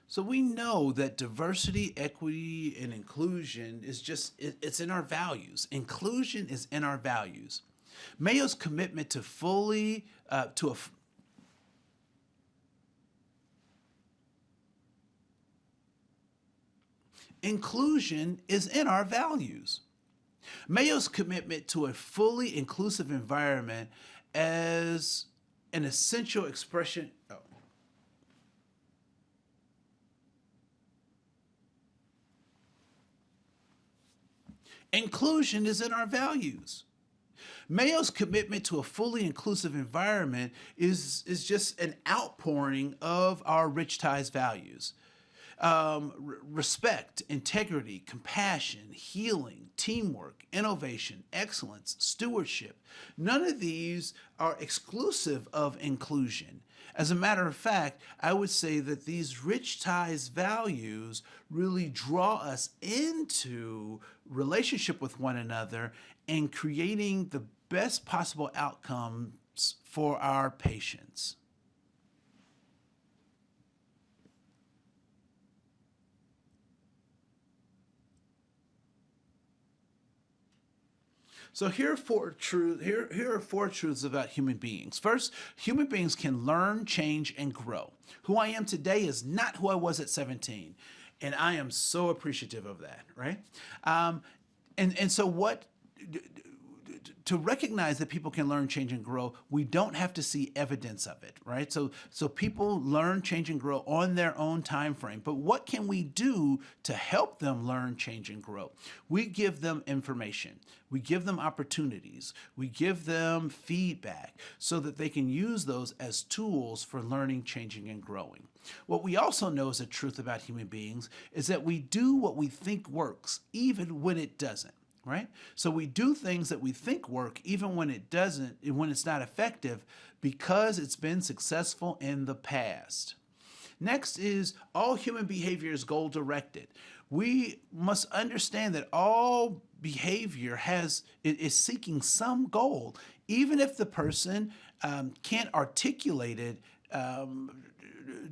So we know that diversity, equity, and inclusion it's in our values. Inclusion is in our values. Mayo's commitment to fully, to a, inclusion is in our values. Mayo's commitment to a fully inclusive environment as an essential expression. Oh, inclusion is in our values. Mayo's commitment to a fully inclusive environment is just an outpouring of our rich ties values. Respect, integrity, compassion, healing, teamwork, innovation, excellence, stewardship. None of these are exclusive of inclusion. As a matter of fact, I would say that these rich ties values really draw us into relationship with one another and creating the best possible outcomes for our patients. So here are four truths about human beings. First, human beings can learn, change, and grow. Who I am today is not who I was at 17. And I am so appreciative of that, right? Um, and so what to recognize that people can learn, change, and grow, we don't have to see evidence of it, right? So people learn, change, and grow on their own time frame. But what can we do to help them learn, change, and grow? We give them information. We give them opportunities. We give them feedback so that they can use those as tools for learning, changing, and growing. What we also know as a truth about human beings is that we do what we think works, even when it doesn't, right? So we do things that we think work even when it doesn't, when it's not effective, because it's been successful in the past. Next is all human behavior is goal directed. We must understand that all behavior is seeking some goal, even if the person can't articulate it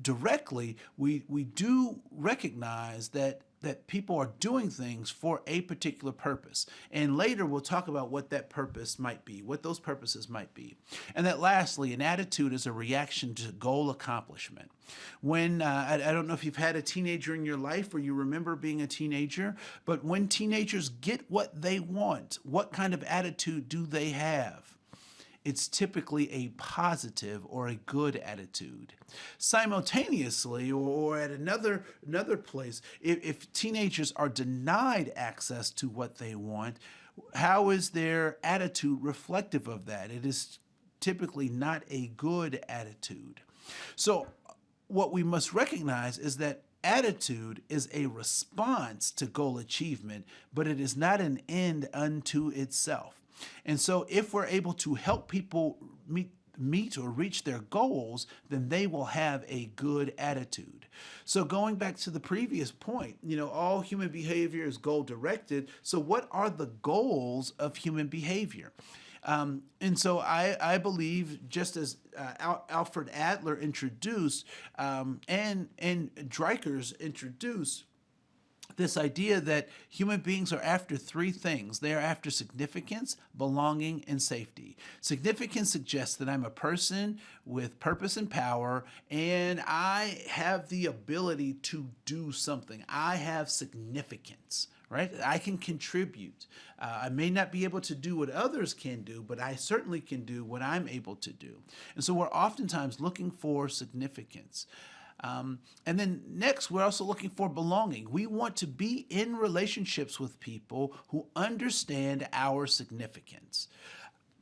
directly. We do recognize that people are doing things for a particular purpose. And later we'll talk about what that purpose might be, what those purposes might be. And that lastly, an attitude is a reaction to goal accomplishment. When, I don't know if you've had a teenager in your life or you remember being a teenager, but when teenagers get what they want, what kind of attitude do they have? It's typically a positive or a good attitude. Simultaneously, or at another place, if teenagers are denied access to what they want, how is their attitude reflective of that? It is typically not a good attitude. So, what we must recognize is that attitude is a response to goal achievement, but it is not an end unto itself. And so, if we're able to help people meet or reach their goals, then they will have a good attitude. So, going back to the previous point, all human behavior is goal directed. So, what are the goals of human behavior? And so I believe, just as Alfred Adler introduced and Dreikers introduced, this idea that human beings are after three things. They are after significance, belonging, and safety. Significance suggests that I'm a person with purpose and power, and I have the ability to do something. I have significance, right? I can contribute. I may not be able to do what others can do, but I certainly can do what I'm able to do. And so we're oftentimes looking for significance. And then next, we're also looking for belonging. We want to be in relationships with people who understand our significance.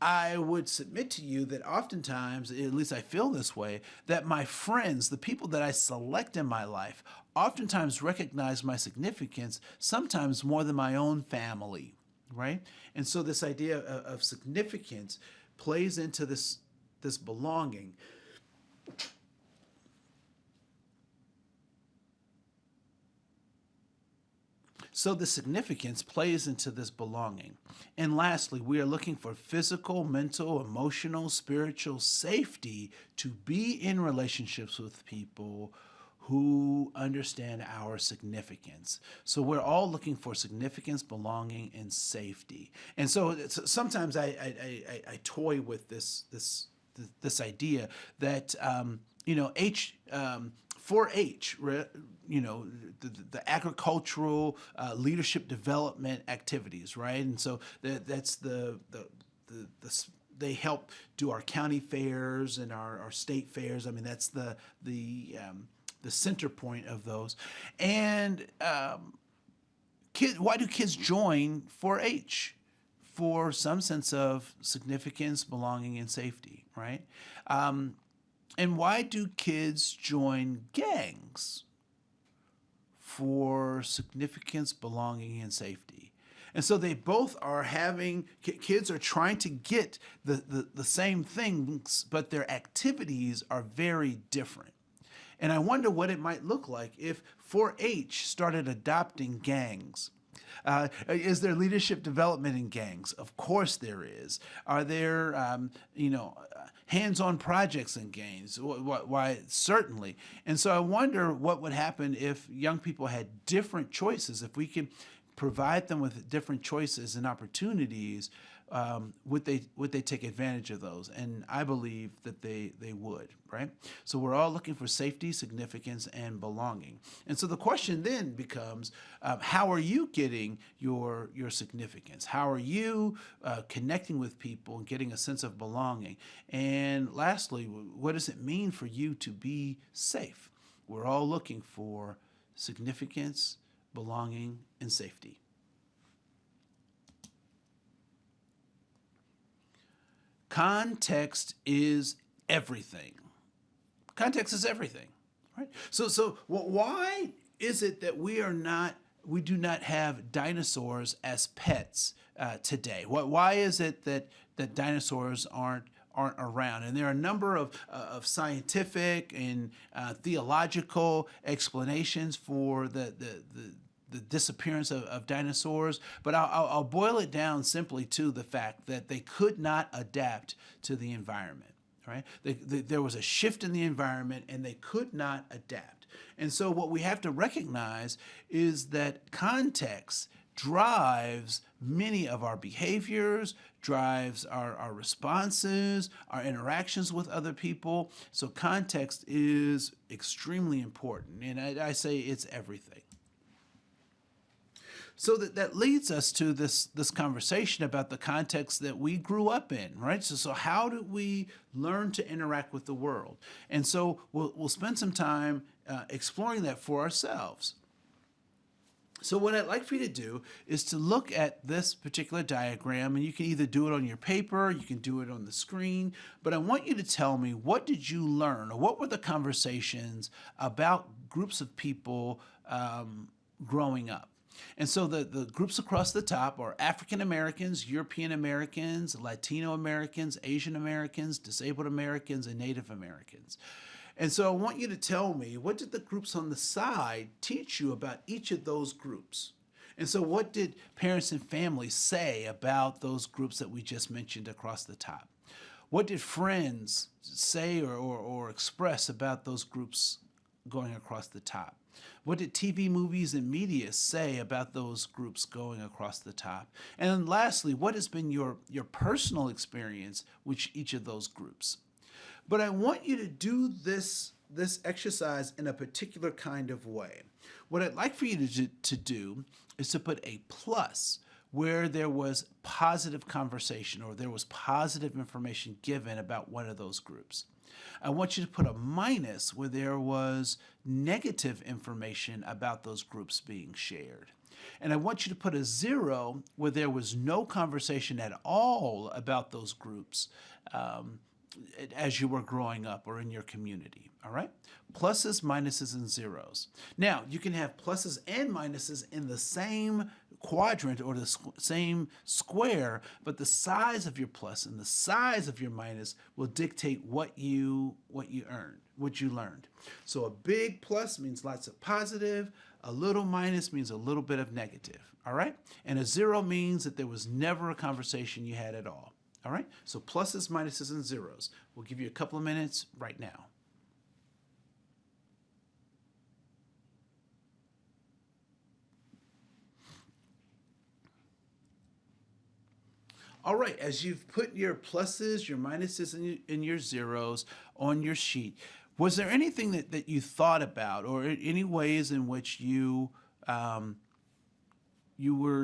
I would submit to you that oftentimes, at least I feel this way, that my friends, the people that I select in my life, oftentimes recognize my significance, sometimes more than my own family, right? And so this idea of significance plays into this belonging. So the significance plays into this belonging. And lastly, we are looking for physical, mental, emotional, spiritual safety to be in relationships with people who understand our significance. So we're all looking for significance, belonging, and safety. And so sometimes I toy with this idea that H 4-H, the agricultural leadership development activities, right? And so that's they help do our county fairs and our state fairs. I mean, that's the center point of those. And why do kids join 4-H? For some sense of significance, belonging, and safety, right? And why do kids join gangs? For significance, belonging, and safety. And so they both are kids are trying to get the same things, but their activities are very different. And I wonder what it might look like if 4-H started adopting gangs. Is there leadership development in gangs? Of course there is. Are there, hands-on projects in gangs? Why, certainly. And so I wonder what would happen if young people had different choices. If we could provide them with different choices and opportunities, would they take advantage of those? And I believe that they would, right? So we're all looking for safety, significance, and belonging. And so the question then becomes, how are you getting your significance? How are you connecting with people and getting a sense of belonging? And lastly, what does it mean for you to be safe? We're all looking for significance, belonging, and safety. Context is everything. Context is everything, right? So why is it that we do not have dinosaurs as pets today? Why is it that dinosaurs aren't around? And there are a number of scientific and theological explanations for the disappearance of dinosaurs, but I'll boil it down simply to the fact that they could not adapt to the environment, right? There was a shift in the environment and they could not adapt. And so what we have to recognize is that context drives many of our behaviors, drives our responses, our interactions with other people. So context is extremely important, and I say it's everything. So that leads us to this conversation about the context that we grew up in, right? So how do we learn to interact with the world? And so we'll spend some time exploring that for ourselves. So what I'd like for you to do is to look at this particular diagram, and you can either do it on your paper, you can do it on the screen, but I want you to tell me, what did you learn, or what were the conversations about groups of people growing up? And so the groups across the top are African Americans, European Americans, Latino Americans, Asian Americans, disabled Americans, and Native Americans. And so I want you to tell me, what did the groups on the side teach you about each of those groups? And so what did parents and families say about those groups that we just mentioned across the top? What did friends say or express about those groups going across the top? What did TV, movies, and media say about those groups going across the top? And then lastly, what has been your personal experience with each of those groups? But I want you to do this exercise in a particular kind of way. What I'd like for you to do is to put a plus where there was positive conversation or there was positive information given about one of those groups. I want you to put a minus where there was negative information about those groups being shared. And I want you to put a 0 where there was no conversation at all about those groups as you were growing up or in your community, all right? Pluses, minuses, and zeros. Now, you can have pluses and minuses in the same quadrant or the same square, but the size of your plus and the size of your minus will dictate what you learned. So a big plus means lots of positive, a little minus means a little bit of negative, all right? And a 0 means that there was never a conversation you had at all. All right, so pluses, minuses, and zeros. We'll give you a couple of minutes right now. All right, as you've put your pluses, your minuses, and your zeros on your sheet, was there anything that you thought about, or any ways in which you were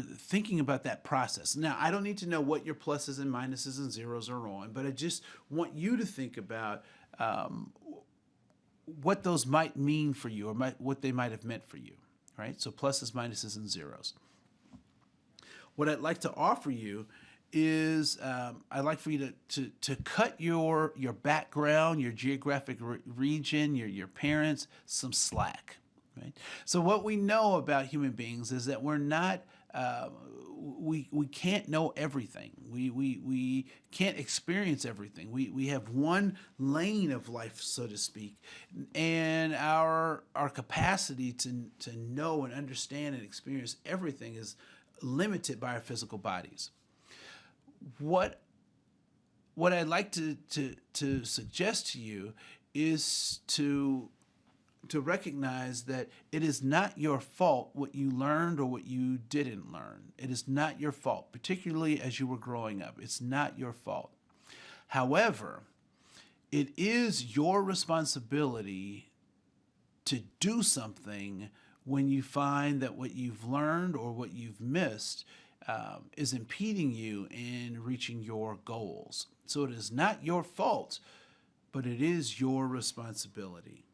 thinking about that process? Now, I don't need to know what your pluses and minuses and zeros are on, but I just want you to think about what those might mean for you, or what they might have meant for you, right? So pluses, minuses, and zeros. What I'd like to offer you is I'd like for you to cut your background, your geographic region, your parents some slack. Right? So what we know about human beings is that we're not we can't know everything. We can't experience everything. We have one lane of life, so to speak, and our capacity to know and understand and experience everything is limited by our physical bodies. What I'd like to suggest to you is to recognize that it is not your fault what you learned or what you didn't learn. It is not your fault, particularly as you were growing up. It's not your fault. However, it is your responsibility to do something when you find that what you've learned or what you've missed is impeding you in reaching your goals. So it is not your fault, but it is your responsibility.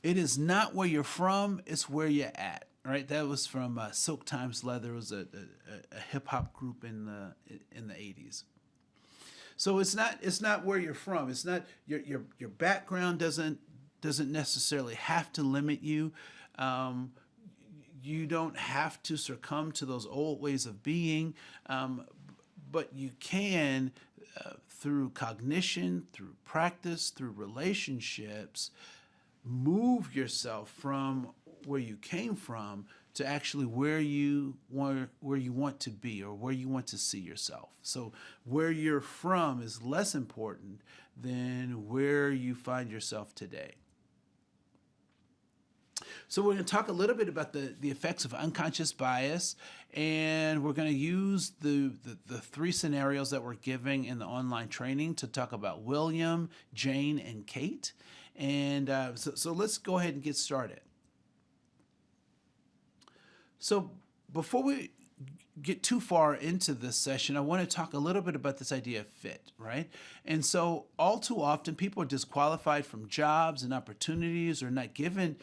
It is not where you're from, it's where you're at. Right? That was from Silk Times Leather. It was a hip hop group in the 80s. So it's not where you're from. It's not your background doesn't necessarily have to limit you. You don't have to succumb to those old ways of being, but you can, through cognition, through practice, through relationships, move yourself from where you came from to actually where you want to be, or where you want to see yourself. So where you're from is less important than where you find yourself today. So we're going to talk a little bit about the effects of unconscious bias, and we're going to use the three scenarios that we're giving in the online training to talk about William, Jane, and Kate. And so let's go ahead and get started. So before we get too far into this session, I want to talk a little bit about this idea of fit, right? And so all too often, people are disqualified from jobs and opportunities, or not given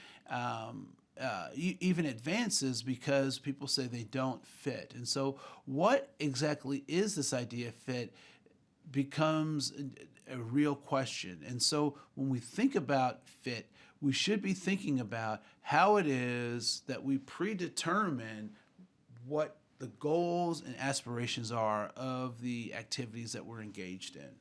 even advances because people say they don't fit. And so what exactly is this idea of fit becomes a real question. And so when we think about fit, we should be thinking about how it is that we predetermine what the goals and aspirations are of the activities that we're engaged in.